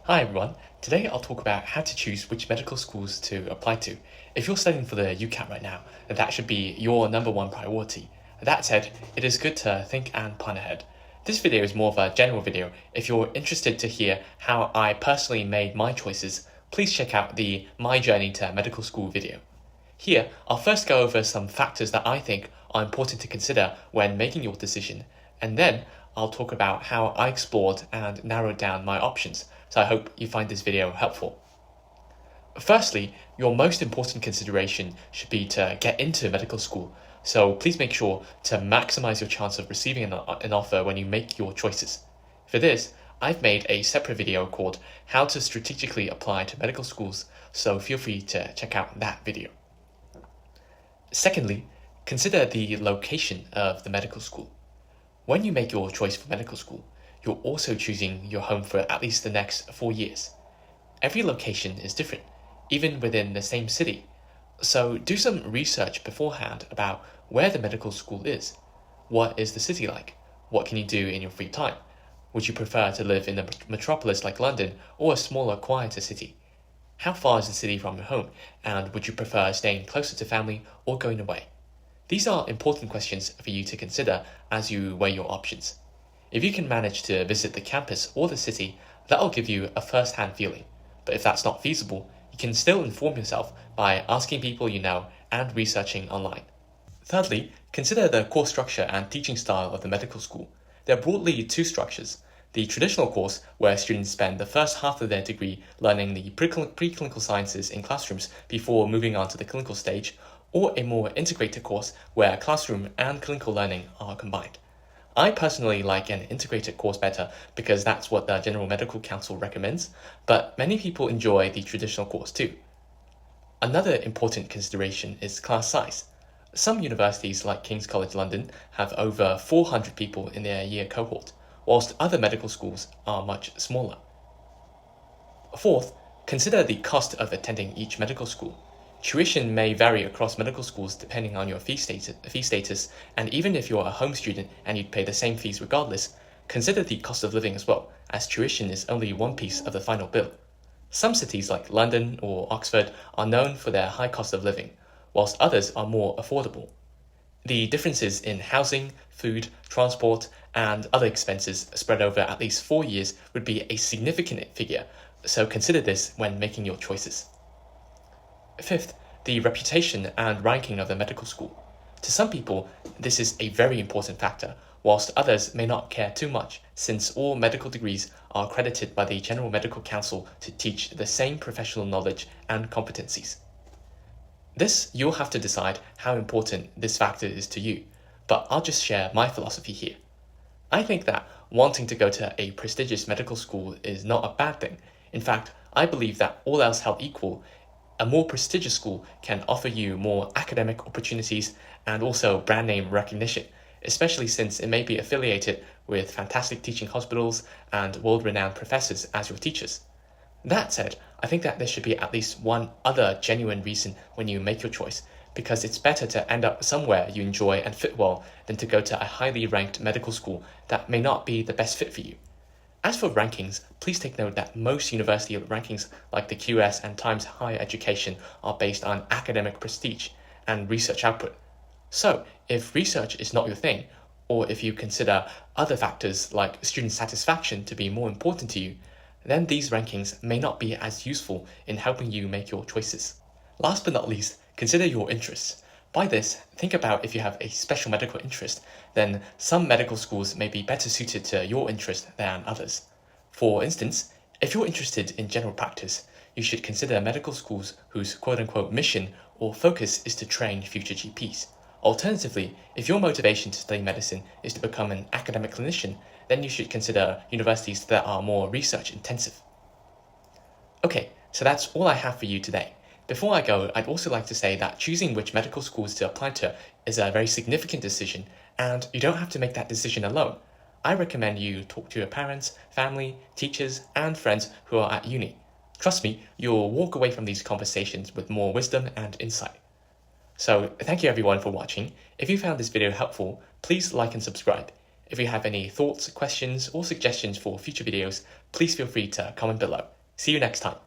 Hi everyone, today I'll talk about how to choose which medical schools to apply to. If you're studying for the UCAT right now, that should be your number one priority. That said, it is good to think and plan ahead. This video is more of a general video. If you're interested to hear how I personally made my choices, please check out the My Journey to Medical School video. Here, I'll first go over some factors that I think are important to consider when making your decision, and then I'll talk about how I explored and narrowed down my options, so I hope you find this video helpful. Firstly, your most important consideration should be to get into medical school, so please make sure to maximize your chance of receiving an offer when you make your choices. For this, I've made a separate video called How to Strategically Apply to Medical Schools, so feel free to check out that video. Secondly, consider the location of the medical school. When you make your choice for medical school, you're also choosing your home for at least the next 4 years. Every location is different, even within the same city. So do some research beforehand about where the medical school is. What is the city like? What can you do in your free time? Would you prefer to live in a metropolis like London or a smaller, quieter city? How far is the city from your home, and would you prefer staying closer to family or going away? These are important questions for you to consider as you weigh your options. If you can manage to visit the campus or the city, that'll give you a first-hand feeling. But if that's not feasible, you can still inform yourself by asking people you know and researching online. Thirdly, consider the course structure and teaching style of the medical school. There are broadly two structures. The traditional course, where students spend the first half of their degree learning the preclinical sciences in classrooms before moving on to the clinical stage, or a more integrated course where classroom and clinical learning are combined. I personally like an integrated course better because that's what the General Medical Council recommends, but many people enjoy the traditional course too. Another important consideration is class size. Some universities like King's College London have over 400 people in their year cohort, whilst other medical schools are much smaller. Fourth, consider the cost of attending each medical school. Tuition may vary across medical schools depending on your fee status, and even if you're a home student and you'd pay the same fees regardless, consider the cost of living as well, as tuition is only one piece of the final bill. Some cities like London or Oxford are known for their high cost of living, whilst others are more affordable. The differences in housing, food, transport, and other expenses spread over at least 4 years would be a significant figure, so consider this when making your choices. Fifth, the reputation and ranking of the medical school. To some people, this is a very important factor, whilst others may not care too much, since all medical degrees are accredited by the General Medical Council to teach the same professional knowledge and competencies. This, you'll have to decide how important this factor is to you, but I'll just share my philosophy here. I think that wanting to go to a prestigious medical school is not a bad thing. In fact, I believe that all else held equal, a more prestigious school can offer you more academic opportunities and also brand name recognition, especially since it may be affiliated with fantastic teaching hospitals and world-renowned professors as your teachers. That said, I think that there should be at least one other genuine reason when you make your choice, because it's better to end up somewhere you enjoy and fit well than to go to a highly ranked medical school that may not be the best fit for you. As for rankings, please take note that most university rankings like the QS and Times Higher Education are based on academic prestige and research output. So, if research is not your thing, or if you consider other factors like student satisfaction to be more important to you, then these rankings may not be as useful in helping you make your choices. Last but not least, consider your interests. By this, think about if you have a special medical interest, then some medical schools may be better suited to your interest than others. For instance, if you're interested in general practice, you should consider medical schools whose quote-unquote mission or focus is to train future GPs. Alternatively, if your motivation to study medicine is to become an academic clinician, then you should consider universities that are more research intensive. Okay, so that's all I have for you today. Before I go, I'd also like to say that choosing which medical schools to apply to is a very significant decision, and you don't have to make that decision alone. I recommend you talk to your parents, family, teachers, and friends who are at uni. Trust me, you'll walk away from these conversations with more wisdom and insight. So, thank you everyone for watching. If you found this video helpful, please like and subscribe. If you have any thoughts, questions, or suggestions for future videos, please feel free to comment below. See you next time.